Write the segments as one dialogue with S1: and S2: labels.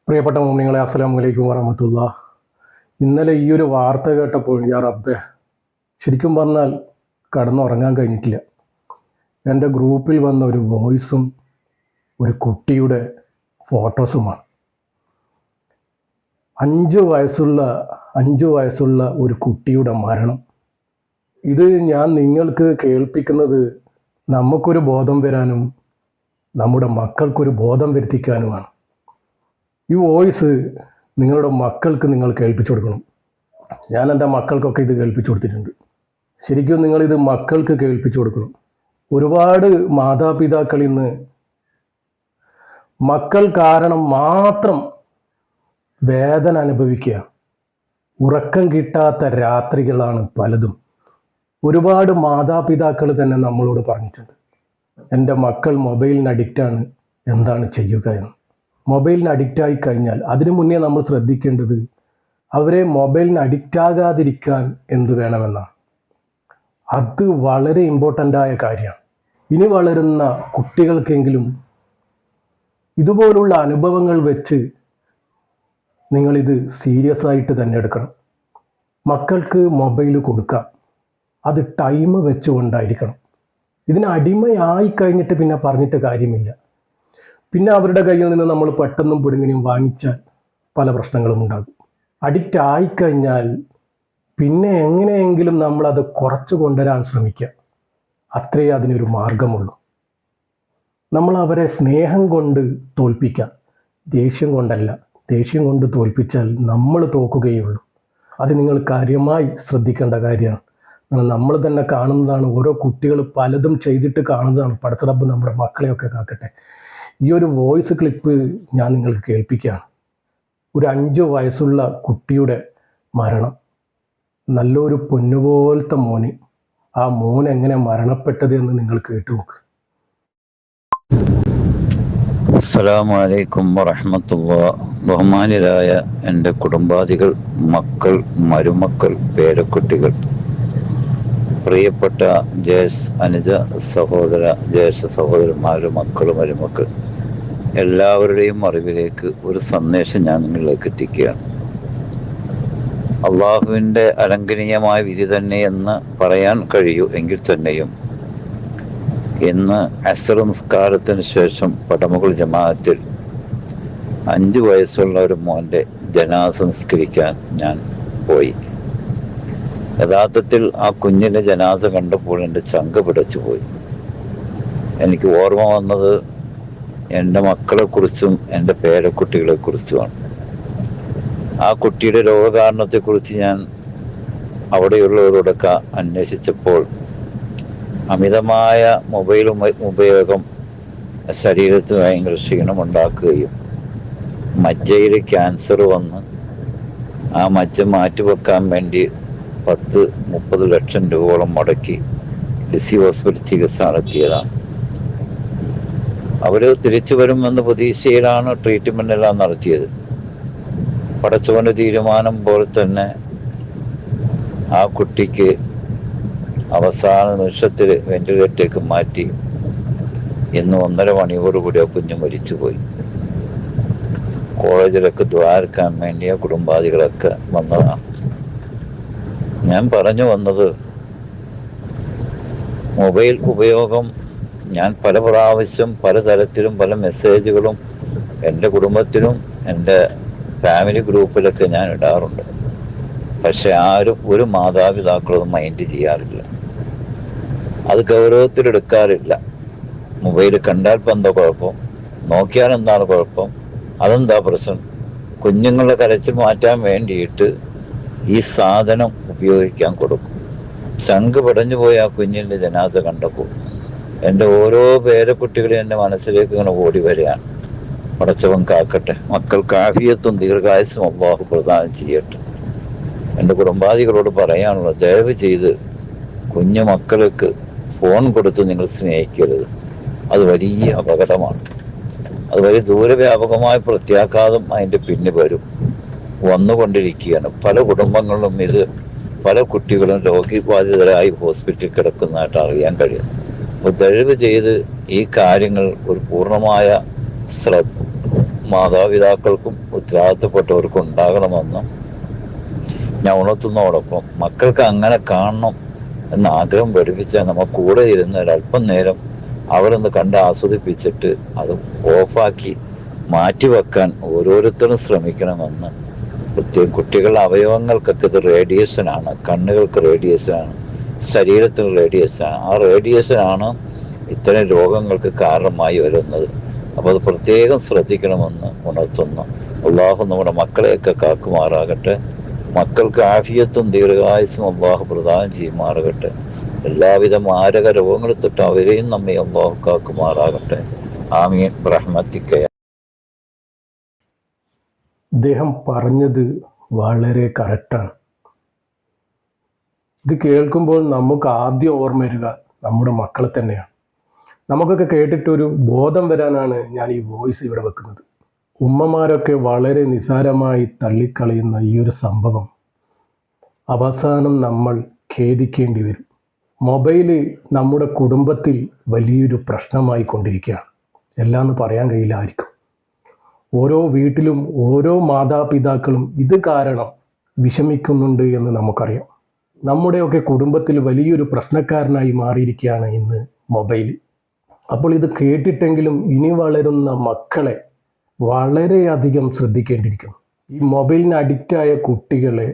S1: പ്രിയപ്പെട്ട മുഅ്മിനീങ്ങളെ, അസ്സലാമു അലൈക്കും വറഹ്മത്തുള്ളാഹി. ഇന്നലെ ഈ ഒരു വാർത്ത കേട്ടപ്പോൾ യാ റബ്ബേ, ശരിക്കും പറഞ്ഞാൽ കടന്നുറങ്ങാൻ കഴിഞ്ഞിട്ടില്ല. എൻ്റെ ഗ്രൂപ്പിൽ വന്ന ഒരു വോയിസും ഒരു കുട്ടിയുടെ ഫോട്ടോസുമാണ്. 5 വയസ്സുള്ള ഒരു കുട്ടിയുടെ മരണം. ഇത് ഞാൻ നിങ്ങൾക്ക് കേൾപ്പിക്കുന്നത് നമുക്കൊരു ബോധം വരാനും നമ്മുടെ മക്കൾക്കൊരു ബോധം വരുത്തിക്കാനുമാണ്. ഈ വോയിസ് നിങ്ങളുടെ മക്കൾക്ക് നിങ്ങൾ കേൾപ്പിച്ചു കൊടുക്കണം. ഞാൻ എൻ്റെ മക്കൾക്കൊക്കെ ഇത് കേൾപ്പിച്ചു കൊടുത്തിട്ടുണ്ട്. ശരിക്കും നിങ്ങളിത് മക്കൾക്ക് കേൾപ്പിച്ചു കൊടുക്കണം. ഒരുപാട് മാതാപിതാക്കൾ ഇന്ന് മക്കൾ കാരണം മാത്രം വേദന അനുഭവിക്കുക. ഉറക്കം കിട്ടാത്ത രാത്രികളാണ് പലതും. ഒരുപാട് മാതാപിതാക്കൾ തന്നെ നമ്മളോട് പറഞ്ഞിട്ടുണ്ട്, എൻ്റെ മക്കൾ മൊബൈലിന് അഡിക്റ്റാണ്, എന്താണ് ചെയ്യുക എന്ന്. മൊബൈലിന് അഡിക്റ്റായി കഴിഞ്ഞാൽ അതിനു മുന്നേ നമ്മൾ ശ്രദ്ധിക്കേണ്ടത് അവരെ മൊബൈലിന് അഡിക്റ്റാകാതിരിക്കാൻ എന്തു വേണമെന്നാണ്. അത് വളരെ ഇമ്പോർട്ടൻ്റായ കാര്യമാണ്. ഇനി വളരുന്ന കുട്ടികൾക്കെങ്കിലും ഇതുപോലുള്ള അനുഭവങ്ങൾ വെച്ച് നിങ്ങളിത് സീരിയസ് ആയിട്ട് തന്നെ എടുക്കണം. മക്കൾക്ക് മൊബൈൽ കൊടുക്കാം, അത് ടൈം വെച്ചുകൊണ്ടായിരിക്കണം. ഇതിന് അടിമയായി കഴിഞ്ഞിട്ട് പിന്നെ പറഞ്ഞിട്ട് കാര്യമില്ല. പിന്നെ അവരുടെ കയ്യിൽ നിന്ന് നമ്മൾ പെട്ടെന്നും പിടുങ്ങിനും വാങ്ങിച്ചാൽ പല പ്രശ്നങ്ങളും ഉണ്ടാകും. അഡിക്റ്റ് ആയിക്കഴിഞ്ഞാൽ പിന്നെ എങ്ങനെയെങ്കിലും നമ്മളത് കുറച്ച് കൊണ്ടുവരാൻ ശ്രമിക്കുക. അത്രേ അതിനൊരു മാർഗമുള്ളൂ. നമ്മൾ അവരെ സ്നേഹം കൊണ്ട് തോൽപ്പിക്കാം, ദേഷ്യം കൊണ്ടല്ല. ദേഷ്യം കൊണ്ട് തോൽപ്പിച്ചാൽ നമ്മൾ തോക്കുകയുള്ളൂ. അത് നിങ്ങൾ കാര്യമായി ശ്രദ്ധിക്കേണ്ട കാര്യമാണ്. നമ്മൾ തന്നെ കാണുന്നതാണ്, ഓരോ കുട്ടികൾ പലതും ചെയ്തിട്ട് കാണുന്നതാണ്. പടച്ച റബ്ബ് നമ്മുടെ മക്കളെയൊക്കെ കാക്കട്ടെ. ഈ ഒരു വോയിസ് ക്ലിപ്പ് ഞാൻ നിങ്ങൾക്ക് കേൾപ്പിക്കുകയാണ്. ഒരു 5 വയസ്സുള്ള കുട്ടിയുടെ മരണം. നല്ലൊരു പൊന്നുപോലത്തെ മോന്. ആ മോൻ എങ്ങനെ മരണപ്പെട്ടത് എന്ന് നിങ്ങൾ കേട്ടു നോക്ക്.
S2: അസ്സലാമു അലൈക്കും വറഹ്മത്തുള്ളാഹി. ബഹുമാന്യരായ എൻ്റെ കുടുംബാദികൾ, മക്കൾ, മരുമക്കൾ, പേരക്കുട്ടികൾ, പ്രിയപ്പെട്ട അനുജ സഹോദര, ജ്യേഷ്ഠ സഹോദരന്മാരും മക്കളും മരുമക്കൾ, എല്ലാവരുടെയും അറിവിലേക്ക് ഒരു സന്ദേശം ഞാൻ നിങ്ങളിലേക്ക് എത്തിക്കുകയാണ്. അള്ളാഹുവിൻ്റെ അലംഘനീയമായ വിധി തന്നെയെന്ന് പറയാൻ കഴിയൂ. എങ്കിൽ തന്നെയും ഇന്ന് അസ്ർ നിസ്കാരത്തിന് ശേഷം പടമുകൾ ജമാഅത്തിൽ 5 വയസ്സുള്ള ഒരു മോൻ്റെ ജനാസ നിസ്കരിക്കാൻ ഞാൻ പോയി. യഥാർത്ഥത്തിൽ ആ കുഞ്ഞിൻ്റെ ജനാസ കണ്ടപ്പോൾ എൻ്റെ ചങ്ക് പിടച്ചു പോയി. എനിക്ക് ഓർമ്മ വന്നത് എൻ്റെ മക്കളെക്കുറിച്ചും എൻ്റെ പേരക്കുട്ടികളെക്കുറിച്ചുമാണ്. ആ കുട്ടിയുടെ രോഗകാരണത്തെക്കുറിച്ച് ഞാൻ അവിടെയുള്ളവരോടൊക്കെ അന്വേഷിച്ചപ്പോൾ അമിതമായ മൊബൈൽ ഉപയോഗം ശരീരത്തിന് ഭയങ്കര ക്ഷീണമുണ്ടാക്കുകയും മജ്ജയിൽ ക്യാൻസർ വന്ന് ആ മജ്ജ മാറ്റിവെക്കാൻ വേണ്ടി 10-30 ലക്ഷം രൂപയോളം മുടക്കി ഡിസി ഹോസ്പിറ്റൽ ചികിത്സ നടത്തിയതാണ്. അവർ തിരിച്ചു വരുമെന്ന പ്രതീക്ഷയിലാണ് ട്രീറ്റ്മെൻ്റ് എല്ലാം നടത്തിയത്. പടച്ചവൻ്റെ തീരുമാനം പോലെ തന്നെ ആ കുട്ടിക്ക് അവസാന നിമിഷത്തിൽ വെന്റിലേറ്ററിലേക്ക് മാറ്റി. ഇന്ന് 1.5 മണിയോടുകൂടി ആ കുഞ്ഞ് മരിച്ചുപോയി. കോളേജിലൊക്കെ ദ്വാരക്കാൻ വേണ്ടി ആ കുടുംബാദികളൊക്കെ വന്നതാണ്. ഞാൻ പറഞ്ഞു വന്നത്, മൊബൈൽ ഉപയോഗം ഞാൻ പല പ്രാവശ്യം പല തരത്തിലും പല മെസ്സേജുകളും എൻ്റെ കുടുംബത്തിലും എൻ്റെ ഫാമിലി ഗ്രൂപ്പിലൊക്കെ ഞാൻ ഇടാറുണ്ട്. പക്ഷെ ആരും ഒരു മാതാപിതാക്കളൊന്നും മൈൻഡ് ചെയ്യാറില്ല, അത് ഗൗരവത്തിലെടുക്കാറില്ല. മൊബൈൽ കണ്ടാൽ ഇപ്പം എന്താ കുഴപ്പം, നോക്കിയാൽ എന്താണ് കുഴപ്പം, അതെന്താ പ്രശ്നം? കുഞ്ഞുങ്ങളുടെ കരച്ചിൽ മാറ്റാൻ വേണ്ടിയിട്ട് ഈ സാധനം ഉപയോഗിക്കാൻ കൊടുക്കും. ചങ്ക് പടഞ്ഞു പോയ ആ കുഞ്ഞിൻ്റെ ജനാസ കണ്ടപ്പോൾ എൻ്റെ ഓരോ പേരക്കുട്ടികളും എൻ്റെ മനസ്സിലേക്ക് ഇങ്ങനെ ഓടി വരികയാണ്. പടച്ചവൻ കാക്കട്ടെ, മക്കൾക്ക് ആഫിയത്തും ദീർഘായുസ്സും അല്ലാഹു പ്രദാനം ചെയ്യട്ടെ. എൻ്റെ കുടുംബാദികളോട് പറയാനുള്ളത്, ദയവ് ചെയ്ത് കുഞ്ഞു മക്കൾക്ക് ഫോൺ കൊടുത്ത് നിങ്ങൾ സ്നേഹിക്കരുത്. അത് വലിയ അപകടമാണ്. അത് വലിയ ദൂരവ്യാപകമായ പ്രത്യാഘാതം അതിൻ്റെ പിന്നെ വന്നുകൊണ്ടിരിക്കുകയാണ്. പല കുടുംബങ്ങളിലും ഇത് പല കുട്ടികളും രോഗബാധിതരായി ഹോസ്പിറ്റലിൽ കിടക്കുന്നതായിട്ട് അറിയാൻ കഴിയും. അപ്പോൾ ദയവ് ചെയ്ത് ഈ കാര്യങ്ങൾ ഒരു പൂർണ്ണമായ മാതാപിതാക്കൾക്കും ഉത്തരവാദിത്തപ്പെട്ടവർക്കും ഉണ്ടാകണമെന്ന് ഞാൻ ഉണർത്തുന്നതോടൊപ്പം മക്കൾക്ക് അങ്ങനെ കാണണം എന്ന ആഗ്രഹം പഠിപ്പിച്ചാൽ നമ്മൾ കൂടെ ഇരുന്ന് ഒരല്പം നേരം അവരൊന്ന് കണ്ട് ആസ്വദിപ്പിച്ചിട്ട് അത് ഓഫാക്കി മാറ്റിവെക്കാൻ ഓരോരുത്തരും ശ്രമിക്കണമെന്ന്. പ്രത്യേകം കുട്ടികളുടെ അവയവങ്ങൾക്കൊക്കെ ഇത് റേഡിയേഷനാണ്, കണ്ണുകൾക്ക് റേഡിയേഷനാണ്, ശരീരത്തിന് റേഡിയേഷനാണ്. ആ റേഡിയേഷനാണ് ഇത്തരം രോഗങ്ങൾക്ക് കാരണമായി വരുന്നത്. അപ്പോൾ അത് പ്രത്യേകം ശ്രദ്ധിക്കണമെന്ന് ഉണർത്തുന്നു. അള്ളാഹു നമ്മുടെ മക്കളെയൊക്കെ കാക്കുമാറാകട്ടെ. മക്കൾക്ക് ആഫിയത്തും ദീർഘായുസ്സും അള്ളാഹു പ്രദാനം ചെയ്യുമാറാകട്ടെ. എല്ലാവിധ മാരക രോഗങ്ങൾ തൊട്ട് അവരെയും നമ്മെ അള്ളാഹു കാക്കുമാറാകട്ടെ. ആമീൻ റഹ്മത്തിക്ക.
S1: അദ്ദേഹം പറഞ്ഞത് വളരെ കറക്റ്റാണ്. ഇത് കേൾക്കുമ്പോൾ നമുക്ക് ആദ്യം ഓർമ്മ വരിക നമ്മുടെ മക്കളെ തന്നെയാണ്. നമുക്കൊക്കെ കേട്ടിട്ടൊരു ബോധം വരാനാണ് ഞാൻ ഈ വോയിസ് ഇവിടെ വെക്കുന്നത്. ഉമ്മമാരൊക്കെ വളരെ നിസ്സാരമായി തള്ളിക്കളയുന്ന ഈ ഒരു സംഭവം അവസാനം നമ്മൾ ഖേദിക്കേണ്ടി വരും. മൊബൈല് നമ്മുടെ കുടുംബത്തിൽ വലിയൊരു പ്രശ്നമായി കൊണ്ടിരിക്കുകയാണ്. എല്ലാം എന്ന് പറയാൻ കഴിയില്ലായിരിക്കും. ഓരോ വീട്ടിലും ഓരോ മാതാപിതാക്കളും ഇത് കാരണം വിഷമിക്കുന്നുണ്ട് എന്ന് നമുക്കറിയാം. നമ്മുടെയൊക്കെ കുടുംബത്തിൽ വലിയൊരു പ്രശ്നക്കാരനായി മാറിയിരിക്കുകയാണ് ഇന്ന് മൊബൈൽ. അപ്പോൾ ഇത് കേട്ടിട്ടെങ്കിലും ഇനി വളരുന്ന മക്കളെ വളരെയധികം ശ്രദ്ധിക്കേണ്ടിയിരിക്കുന്നു. ഈ മൊബൈലിന് അഡിക്റ്റായ കുട്ടികളെ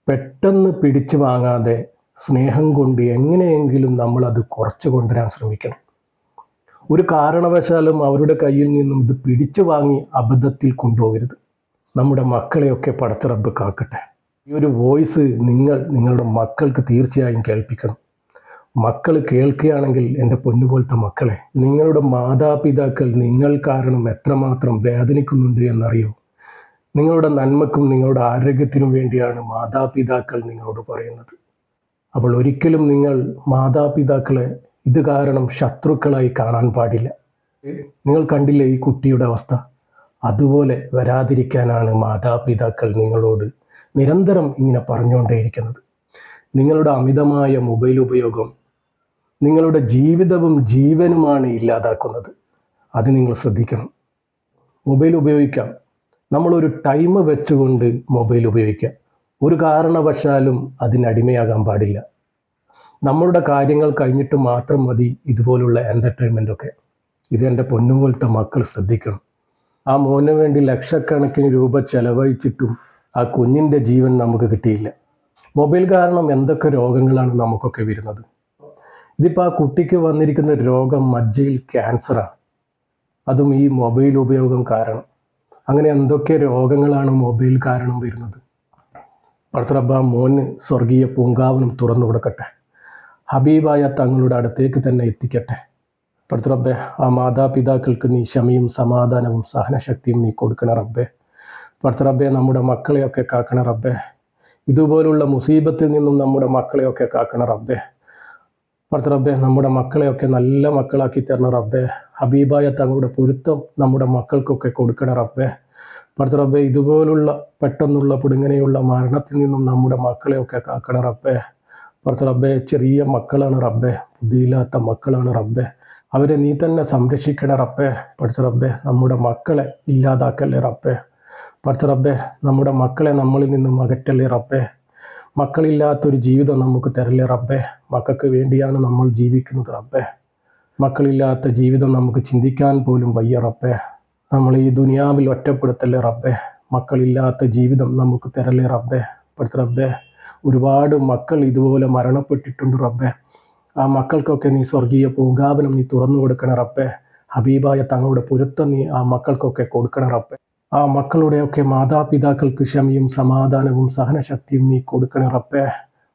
S1: പെട്ടെന്ന് പിടിച്ചു വാങ്ങാതെ സ്നേഹം കൊണ്ട് എങ്ങനെയെങ്കിലും നമ്മളത് കുറച്ച് കൊണ്ടുവരാൻ ശ്രമിക്കണം. ഒരു കാരണവശാലും അവരുടെ കയ്യിൽ നിന്നും ഇത് പിടിച്ചു വാങ്ങി അബദ്ധത്തിൽ കൊണ്ടുപോകരുത്. നമ്മുടെ മക്കളെയൊക്കെ പടച്ച റബ്ബ് കാക്കട്ടെ. ഈ ഒരു വോയിസ് നിങ്ങളുടെ മക്കൾക്ക് തീർച്ചയായും കേൾപ്പിക്കണം. മക്കൾ കേൾക്കുകയാണെങ്കിൽ എൻ്റെ പൊന്നുപോലത്തെ മക്കളെ, നിങ്ങളുടെ മാതാപിതാക്കൾ നിങ്ങൾ കാരണം എത്രമാത്രം വേദനിക്കുന്നുണ്ട് എന്നറിയോ? നിങ്ങളുടെ നന്മക്കും നിങ്ങളുടെ ആരോഗ്യത്തിനും വേണ്ടിയാണ് മാതാപിതാക്കൾ നിങ്ങളോട് പറയുന്നത്. അപ്പോൾ ഒരിക്കലും നിങ്ങൾ മാതാപിതാക്കളെ ഇത് കാരണം ശത്രുക്കളായി കാണാൻ പാടില്ല. നിങ്ങൾ കണ്ടില്ലേ ഈ കുട്ടിയുടെ അവസ്ഥ? അതുപോലെ വരാതിരിക്കാനാണ് മാതാപിതാക്കൾ നിങ്ങളോട് നിരന്തരം ഇങ്ങനെ പറഞ്ഞുകൊണ്ടേയിരിക്കുന്നത്. നിങ്ങളുടെ അമിതമായ മൊബൈൽ ഉപയോഗം നിങ്ങളുടെ ജീവിതവും ജീവനുമാണ് ഇല്ലാതാക്കുന്നത്. അത് നിങ്ങൾ ശ്രദ്ധിക്കണം. മൊബൈൽ ഉപയോഗിക്കാം, നമ്മളൊരു ടൈം വെച്ചുകൊണ്ട് മൊബൈൽ ഉപയോഗിക്കാം. ഒരു കാരണവശാലും അതിനടിമയാകാൻ പാടില്ല. നമ്മളുടെ കാര്യങ്ങൾ കഴിഞ്ഞിട്ട് മാത്രം മതി ഇതുപോലുള്ള എൻ്റർടൈൻമെൻ്റൊക്കെ. ഇത് എൻ്റെ പൊന്നുപോലത്തെ മക്കൾ ശ്രദ്ധിക്കണം. ആ മോന് വേണ്ടി ലക്ഷക്കണക്കിന് രൂപ ചെലവഴിച്ചിട്ടും ആ കുഞ്ഞിൻ്റെ ജീവൻ നമുക്ക് കിട്ടിയില്ല. മൊബൈൽ കാരണം എന്തൊക്കെ രോഗങ്ങളാണ് നമുക്കൊക്കെ വരുന്നത്. ഇതിപ്പോൾ ആ കുട്ടിക്ക് വന്നിരിക്കുന്ന രോഗം മജ്ജയിൽ ക്യാൻസറാണ്. അതും ഈ മൊബൈൽ ഉപയോഗം കാരണം. അങ്ങനെ എന്തൊക്കെ രോഗങ്ങളാണ് മൊബൈൽ കാരണം വരുന്നത്. പടച്ചറബ്ബ് മോന് സ്വർഗീയ പൂങ്കാവനം തുറന്നു കൊടുക്കട്ടെ. ഹബീബായ തങ്ങളുടെ അടുത്തേക്ക് തന്നെ എത്തിക്കട്ടെ. പടച്ചറബ്ബെ, ആ മാതാപിതാക്കൾക്ക് നീ ക്ഷമയും സമാധാനവും സഹനശക്തിയും നീ കൊടുക്കണ റബ്ബെ. പടച്ചറബ്ബെ, നമ്മുടെ മക്കളെയൊക്കെ കാക്കണ റബ്ബെ. ഇതുപോലുള്ള മുസീബത്തിൽ നിന്നും നമ്മുടെ മക്കളെയൊക്കെ കാക്കണ റബ്ബെ. പടച്ചറബ്ബെ, നമ്മുടെ മക്കളെയൊക്കെ നല്ല മക്കളാക്കി തരണ റബ്ബെ. ഹബീബായ തങ്ങളുടെ പൊരുത്തം നമ്മുടെ മക്കൾക്കൊക്കെ കൊടുക്കണ റബ്ബെ. പടച്ചറബ്ബെ, ഇതുപോലുള്ള പെട്ടെന്നുള്ള പിടുങ്ങനെയുള്ള മരണത്തിൽ നിന്നും നമ്മുടെ മക്കളെയൊക്കെ കാക്കണ റബ്ബെ. പടച്ചറബ്ബെ, ചെറിയ മക്കളാണ് റബ്ബെ, ബുദ്ധിയില്ലാത്ത മക്കളാണ് റബ്ബെ. അവരെ നീ തന്നെ സംരക്ഷിക്കണ റബ്ബെ. പടച്ചറബ്ബെ, നമ്മുടെ മക്കളെ ഇല്ലാതാക്കല്ലേ റബ്ബെ. പടച്ചറബ്ബെ, നമ്മുടെ മക്കളെ നമ്മളിൽ നിന്നും അകറ്റല്ലേ റബ്ബെ. മക്കളില്ലാത്തൊരു ജീവിതം നമുക്ക് തരല്ലേ റബ്ബെ. മക്കൾക്ക് വേണ്ടിയാണ് നമ്മൾ ജീവിക്കുന്നത് റബ്ബെ. മക്കളില്ലാത്ത ജീവിതം നമുക്ക് ചിന്തിക്കാൻ പോലും വയ്യ റബ്ബെ. നമ്മൾ ഈ ദുനിയാവിൽ ഒറ്റപ്പെടുത്തല്ലേ റബ്ബെ. മക്കളില്ലാത്ത ജീവിതം നമുക്ക് തരല്ലേ റബ്ബെ. പടച്ചറബ്ബെ, ഒരുപാട് മക്കൾ ഇതുപോലെ മരണപ്പെട്ടിട്ടുണ്ട് റബ്ബെ. ആ മക്കൾക്കൊക്കെ നീ സ്വർഗീയ പൂങ്കാവനം നീ തുറന്നു കൊടുക്കണ റബ്ബെ. ഹബീബായ തങ്ങളുടെ പൊരുത്തം നീ ആ മക്കൾക്കൊക്കെ കൊടുക്കണ റബ്ബെ. ആ മക്കളുടെയൊക്കെ മാതാപിതാക്കൾക്ക് ക്ഷമയും സമാധാനവും സഹനശക്തിയും നീ കൊടുക്കണ റബ്ബെ.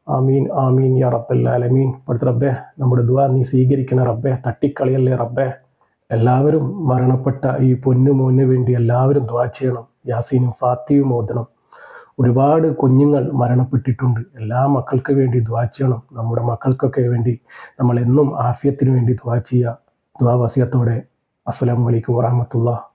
S1: ആമീൻ ആമീൻ യാ റബ്ബൽ ആലമീൻ. പടച്ച റബ്ബെ, നമ്മുടെ ദുആ നീ സ്വീകരിക്കണ റബ്ബെ. തട്ടിക്കളിയല്ലേ റബ്ബെ. എല്ലാവരും മരണപ്പെട്ട ഈ പൊന്നു മോന് വേണ്ടി എല്ലാവരും ദുആ ചെയ്യണം. യാസീനും ഫാത്തിയും ഓതണം. ഒരുപാട് കുഞ്ഞുങ്ങൾ മരണപ്പെട്ടിട്ടുണ്ട്. എല്ലാ മക്കൾക്ക് വേണ്ടി ദുആ ചെയ്യണം. നമ്മുടെ മക്കൾക്കൊക്കെ വേണ്ടി നമ്മൾ എന്നും ആഫിയത്തിന് വേണ്ടി ദുആ ചെയ്യുക. ദുആ വസിയത്തോടെ. അസ്സലാമു അലൈക്കും വറഹ്മത്തുള്ളാഹി.